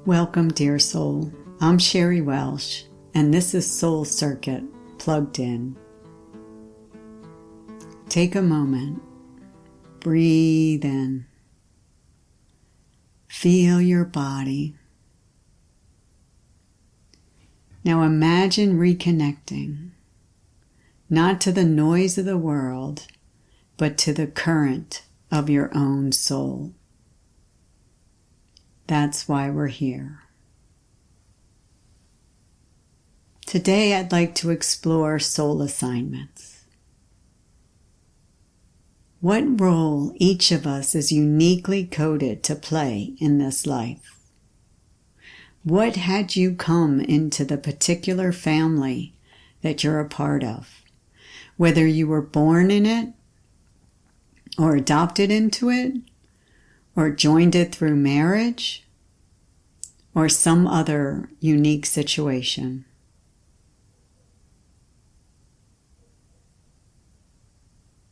Welcome, dear soul. I'm Sherry Welsh, and this is Soul Circuit Plugged In. Take a moment. Breathe in. Feel your body. Now imagine reconnecting, not to the noise of the world, but to the current of your own soul. That's why we're here. Today I'd like to explore soul assignments. What role each of us is uniquely coded to play in this life? What had you come into the particular family that you're a part of? Whether you were born in it, or adopted into it, or joined it through marriage, or some other unique situation.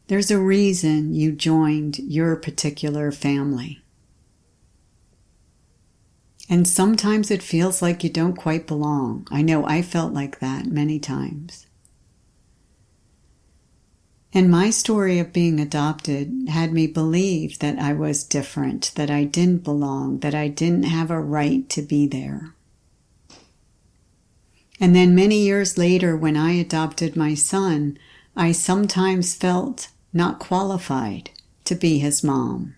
There's a reason you joined your particular family. And sometimes it feels like you don't quite belong. I know I felt like that many times. And my story of being adopted had me believe that I was different, that I didn't belong, that I didn't have a right to be there. And then many years later, when I adopted my son, I sometimes felt not qualified to be his mom.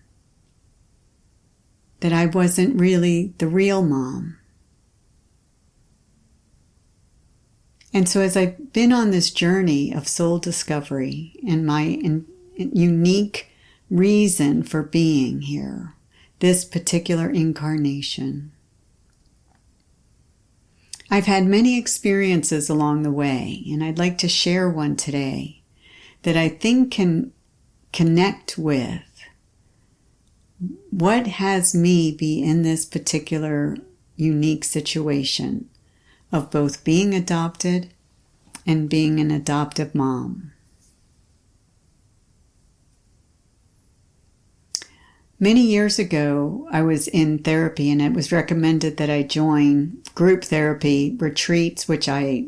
That I wasn't really the real mom. And so as I've been on this journey of soul discovery and my unique reason for being here, this particular incarnation, I've had many experiences along the way, and I'd like to share one today that I think can connect with what has me be in this particular unique situation of both being adopted and being an adoptive mom. Many years ago, I was in therapy, and it was recommended that I join group therapy retreats, which I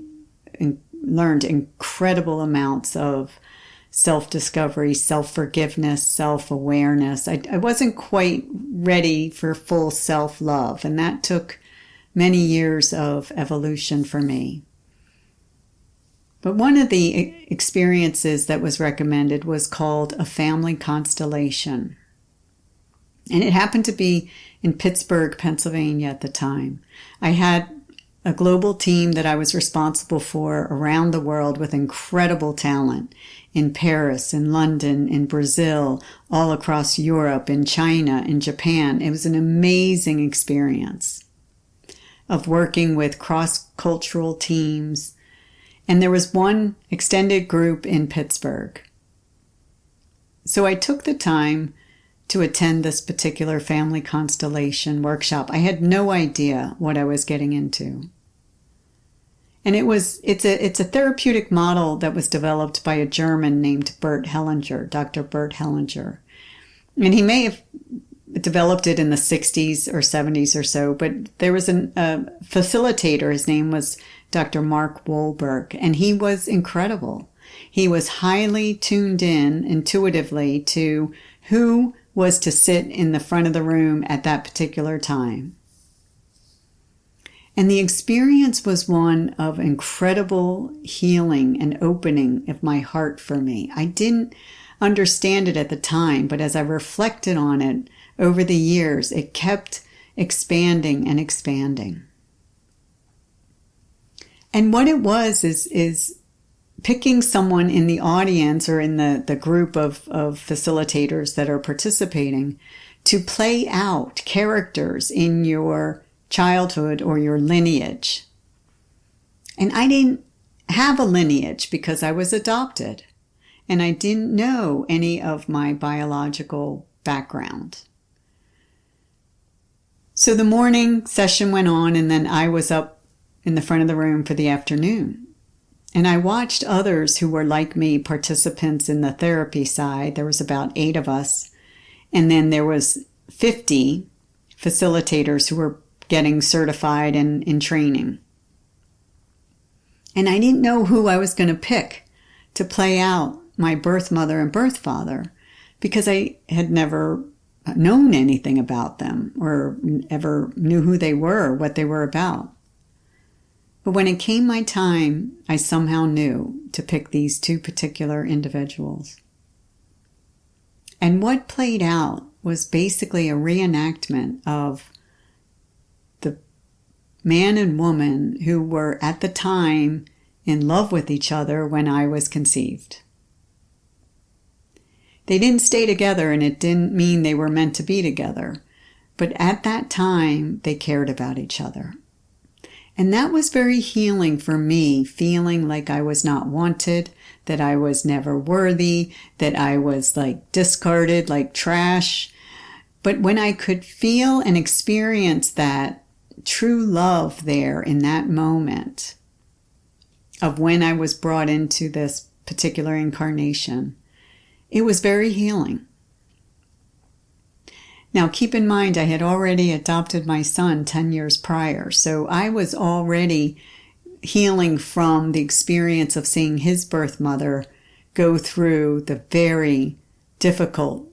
learned incredible amounts of self-discovery, self-forgiveness, self-awareness. I wasn't quite ready for full self-love, and that took many years of evolution for me. But one of the experiences that was recommended was called a family constellation. And it happened to be in Pittsburgh, Pennsylvania at the time. I had a global team that I was responsible for around the world with incredible talent in Paris, in London, in Brazil, all across Europe, in China, in Japan. It was an amazing experience of working with cross-cultural teams. And there was one extended group in Pittsburgh. So I took the time to attend this particular family constellation workshop. I had no idea what I was getting into. And it's a therapeutic model that was developed by a German named Bert Hellinger, Dr. Bert Hellinger. And he may have developed it in the 60s or 70s or so, but there was a facilitator. His name was Dr. Mark Wahlberg, and he was incredible. He was highly tuned in intuitively to who was to sit in the front of the room at that particular time. And the experience was one of incredible healing and opening of my heart for me. I didn't understand it at the time, but as I reflected on it over the years, it kept expanding and expanding. And what it was is picking someone in the audience or in the group of facilitators that are participating to play out characters in your childhood or your lineage. And I didn't have a lineage because I was adopted, and I didn't know any of my biological background. So the morning session went on, and then I was up in the front of the room for the afternoon. And I watched others who were like me, participants in the therapy side. There was about 8 of us. And then there was 50 facilitators who were getting certified and in training. And I didn't know who I was going to pick to play out my birth mother and birth father, because I had never known anything about them or ever knew who they were, what they were about. But when it came my time, I somehow knew to pick these two particular individuals. And what played out was basically a reenactment of the man and woman who were at the time in love with each other when I was conceived. They didn't stay together, and it didn't mean they were meant to be together. But at that time, they cared about each other. And that was very healing for me, feeling like I was not wanted, that I was never worthy, that I was like discarded, like trash. But when I could feel and experience that true love there in that moment of when I was brought into this particular incarnation, it was very healing. Now, keep in mind, I had already adopted my son 10 years prior, so I was already healing from the experience of seeing his birth mother go through the very difficult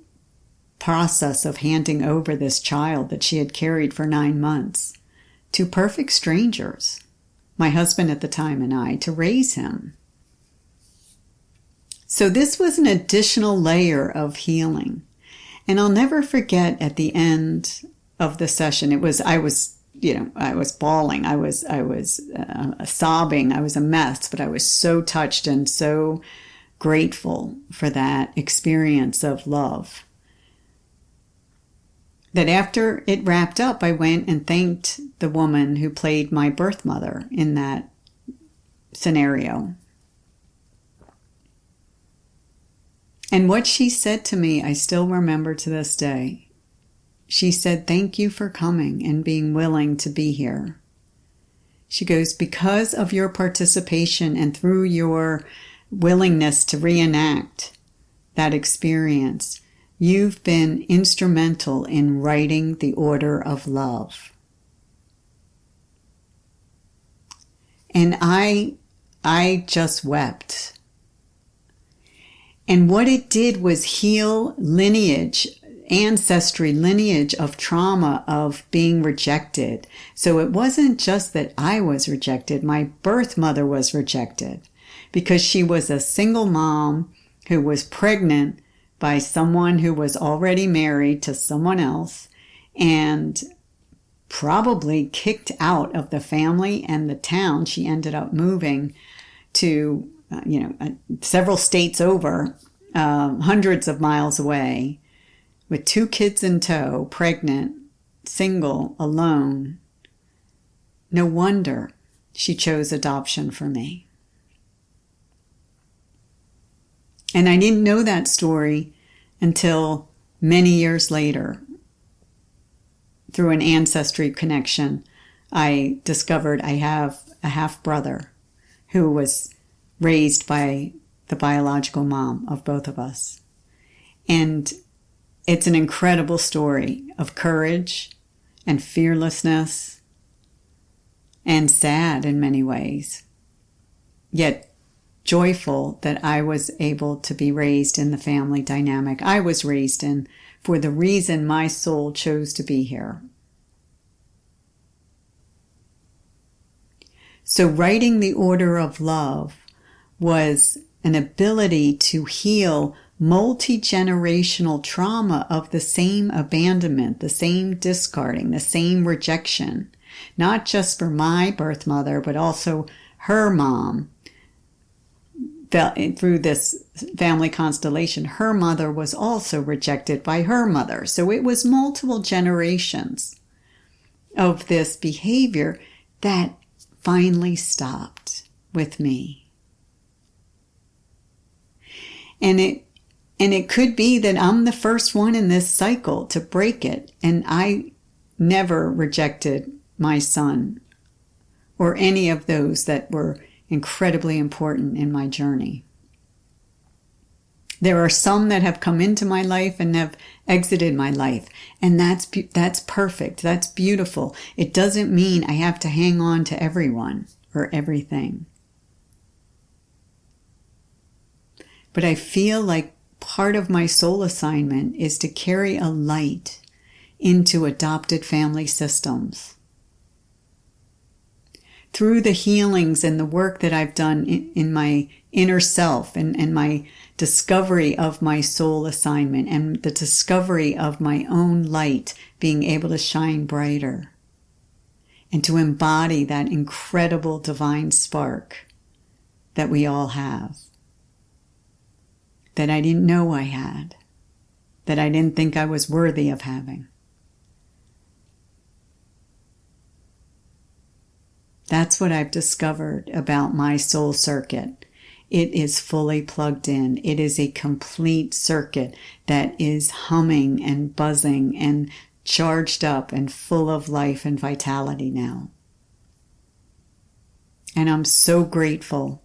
process of handing over this child that she had carried for 9 months to perfect strangers, my husband at the time and I, to raise him. So this was an additional layer of healing. And I'll never forget at the end of the session, I was bawling, I was sobbing, I was a mess, but I was so touched and so grateful for that experience of love that after it wrapped up, I went and thanked the woman who played my birth mother in that scenario. And what she said to me, I still remember to this day. She said, "Thank you for coming and being willing to be here." She goes, "Because of your participation and through your willingness to reenact that experience, you've been instrumental in writing the order of love." And I just wept. And what it did was heal ancestry lineage of trauma of being rejected. So it wasn't just that I was rejected, my birth mother was rejected because she was a single mom who was pregnant by someone who was already married to someone else and probably kicked out of the family and the town. She ended up moving to several states over, hundreds of miles away, with 2 kids in tow, pregnant, single, alone. No wonder she chose adoption for me. And I didn't know that story until many years later. Through an ancestry connection, I discovered I have a half-brother who was raised by the biological mom of both of us. And it's an incredible story of courage and fearlessness and sad in many ways, yet joyful that I was able to be raised in the family dynamic I was raised in for the reason my soul chose to be here. So writing the order of love was an ability to heal multi-generational trauma of the same abandonment, the same discarding, the same rejection, not just for my birth mother, but also her mom. Through this family constellation, her mother was also rejected by her mother. So it was multiple generations of this behavior that finally stopped with me. And it could be that I'm the first one in this cycle to break it. And I never rejected my son or any of those that were incredibly important in my journey. There are some that have come into my life and have exited my life. And that's perfect. That's beautiful. It doesn't mean I have to hang on to everyone or everything. But I feel like part of my soul assignment is to carry a light into adopted family systems. Through the healings and the work that I've done in my inner self and my discovery of my soul assignment and the discovery of my own light being able to shine brighter and to embody that incredible divine spark that we all have, that I didn't know I had, that I didn't think I was worthy of having. That's what I've discovered about my soul circuit. It is fully plugged in. It is a complete circuit that is humming and buzzing and charged up and full of life and vitality now. And I'm so grateful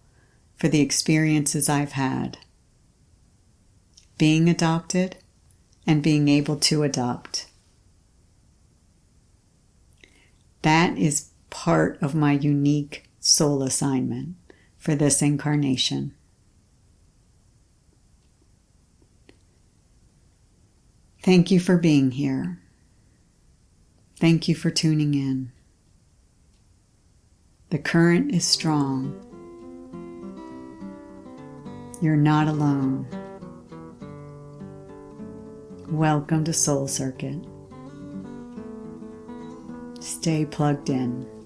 for the experiences I've had, being adopted and being able to adopt. That is part of my unique soul assignment for this incarnation. Thank you for being here. Thank you for tuning in. The current is strong. You're not alone. Welcome to Soul Circuit. Stay plugged in.